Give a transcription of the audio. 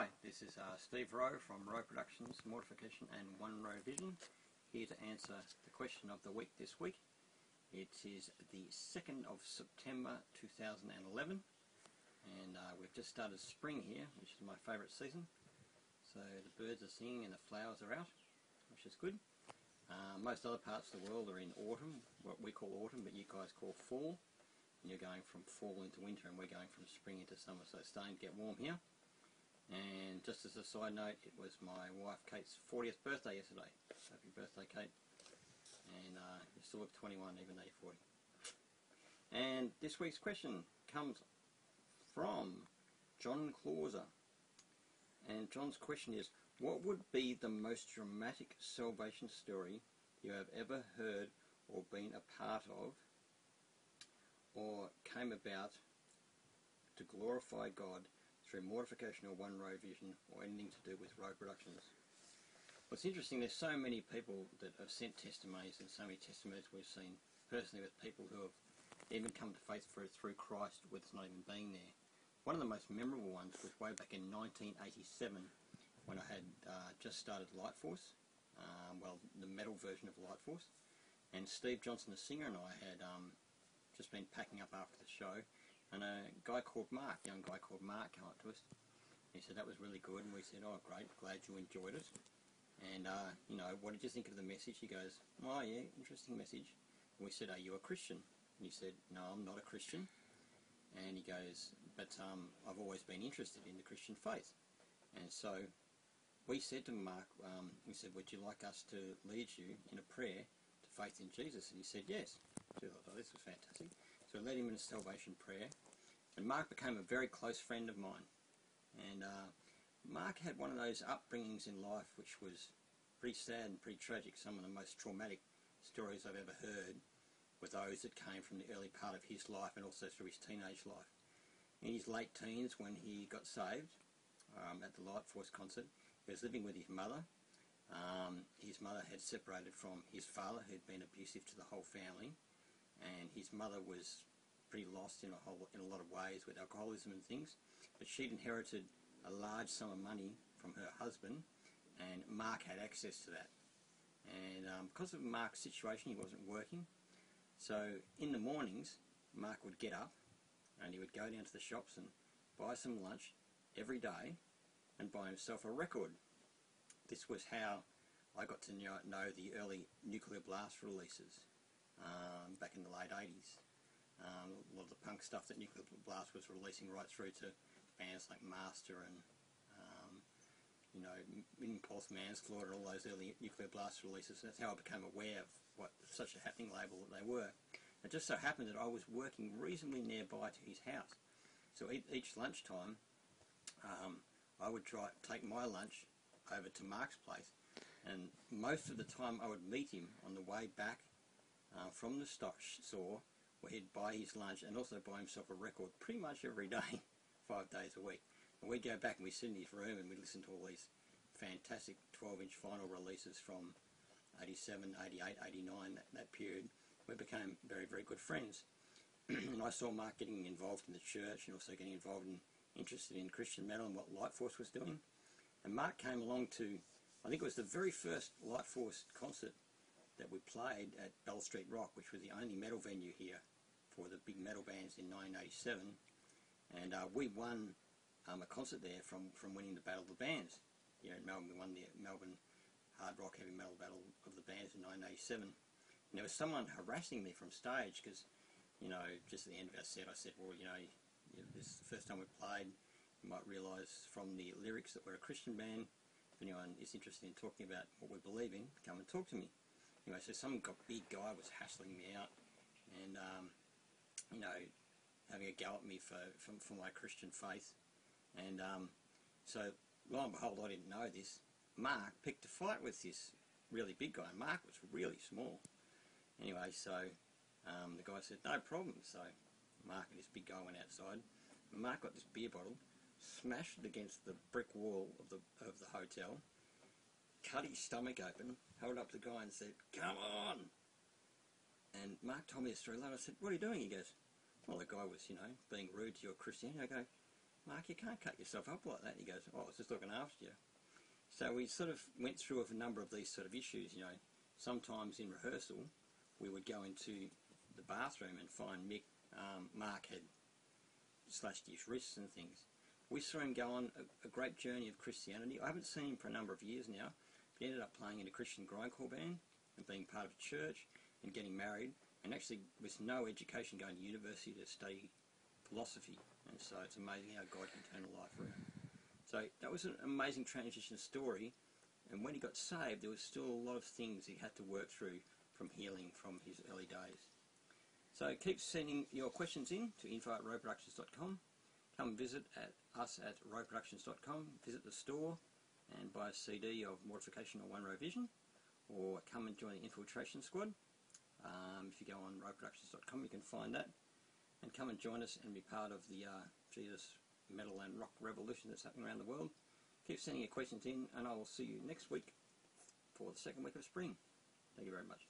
Hi, this is Steve Rowe from Rowe Productions, Mortification and Rowe Vision, here to answer the question of the week this week. It is the 2nd of September 2011 and we've just started spring here, which is my favourite season. So the birds are singing and the flowers are out, which is good. Most other parts of the world are in autumn, what we call autumn, but you guys call fall. And you're going from fall into winter and we're going from spring into summer, so it's starting to get warm here. And just as a side note, it was my wife Kate's 40th birthday yesterday. Happy birthday, Kate. And you still look 21 even though you're 40. And this week's question comes from John Clauser. And John's question is, what would be the most dramatic salvation story you have ever heard or been a part of, or came about to glorify God through Mortification or Rowe Vision, or anything to do with Rowe Productions? What's interesting, there's so many people that have sent testimonies, and so many testimonies we've seen personally with people who have even come to faith through Christ with us not even being there. One of the most memorable ones was way back in 1987 when I had just started Light Force, well, the metal version of Light Force, and Steve Johnson, the singer, and I had just been packing up after the show, and a guy called Mark, young guy called Mark, came up to us. He said that was really good, and we said, oh great, glad you enjoyed it. And you know, what did you think of the message? He goes, oh yeah, interesting message. And we said, are you a Christian? And he said, no, I'm not a Christian. And he goes, but I've always been interested in the Christian faith. And so we said to Mark, we said, would you like us to lead you in a prayer to faith in Jesus? And he said yes. So I thought, oh, this was fantastic. So I led him in a salvation prayer, and Mark became a very close friend of mine. And Mark had one of those upbringings in life which was pretty sad and pretty tragic. Some of the most traumatic stories I've ever heard were those that came from the early part of his life and also through his teenage life. In his late teens, when he got saved at the Light Force concert, he was living with his mother. His mother had separated from his father, who'd been abusive to the whole family, and his mother was pretty lost in a lot of ways with alcoholism and things, but she'd inherited a large sum of money from her husband, and Mark had access to that. And because of Mark's situation, he wasn't working, so in the mornings Mark would get up and he would go down to the shops and buy some lunch every day and buy himself a record. This was how I got to know the early Nuclear Blast releases back in the late 80s. A lot of the punk stuff that Nuclear Blast was releasing, right through to bands like Master and you know, Impulse, Manslaughter, all those early Nuclear Blast releases. That's how I became aware of what such a happening label that they were. It just so happened that I was working reasonably nearby to his house, so each lunchtime I would take my lunch over to Mark's place, and most of the time I would meet him on the way back from the stock store, where he'd buy his lunch and also buy himself a record pretty much every day, 5 days a week. And we'd go back and we'd sit in his room and we'd listen to all these fantastic 12-inch vinyl releases from 87, 88, 89, that period. We became very, very good friends. And I saw Mark getting involved in the church and also getting involved and interested in Christian metal and what Light Force was doing. And Mark came along to, I think it was the very first Light Force concert that we played at Bell Street Rock, which was the only metal venue here for the big metal bands in 1987. And we won a concert there from winning the Battle of the Bands. Here in Melbourne, we won the Melbourne Hard Rock Heavy Metal Battle of the Bands in 1987. And there was someone harassing me from stage because, you know, just at the end of our set I said, well, you know, this is the first time we've played. You might realise from the lyrics that we're a Christian band. If anyone is interested in talking about what we believe in, come and talk to me. Anyway, so some big guy was hassling me out and, you know, having a go at me for my Christian faith. And so, lo and behold, I didn't know this. Mark picked a fight with this really big guy. Mark was really small. Anyway, so the guy said, no problem. So Mark and this big guy went outside. Mark got this beer bottle, smashed it against the brick wall of the hotel, cut his stomach open, held it up to the guy and said, come on! And Mark told me the story later. I said, what are you doing? He goes, well, the guy was, you know, being rude to your Christianity. I go, Mark, you can't cut yourself up like that. He goes, oh, I was just looking after you. So we sort of went through a number of these sort of issues, you know. Sometimes in rehearsal, we would go into the bathroom and find Mark had slashed his wrists and things. We saw him go on a great journey of Christianity. I haven't seen him for a number of years now. He ended up playing in a Christian grindcore band and being part of a church and getting married, and actually with no education going to university to study philosophy. And so it's amazing how God can turn a life around. So that was an amazing transition story, and when he got saved there was still a lot of things he had to work through from healing from his early days. So keep sending your questions in to info@roweproductions.com. Come visit us at roweproductions.com, visit the store and buy a CD of Mortification or One Row Vision, or come and join the Infiltration Squad. If you go on roweproductions.com you can find that, and come and join us and be part of the Jesus metal and rock revolution that's happening around the world. Keep sending your questions in, and I will see you next week for the second week of spring. Thank you very much.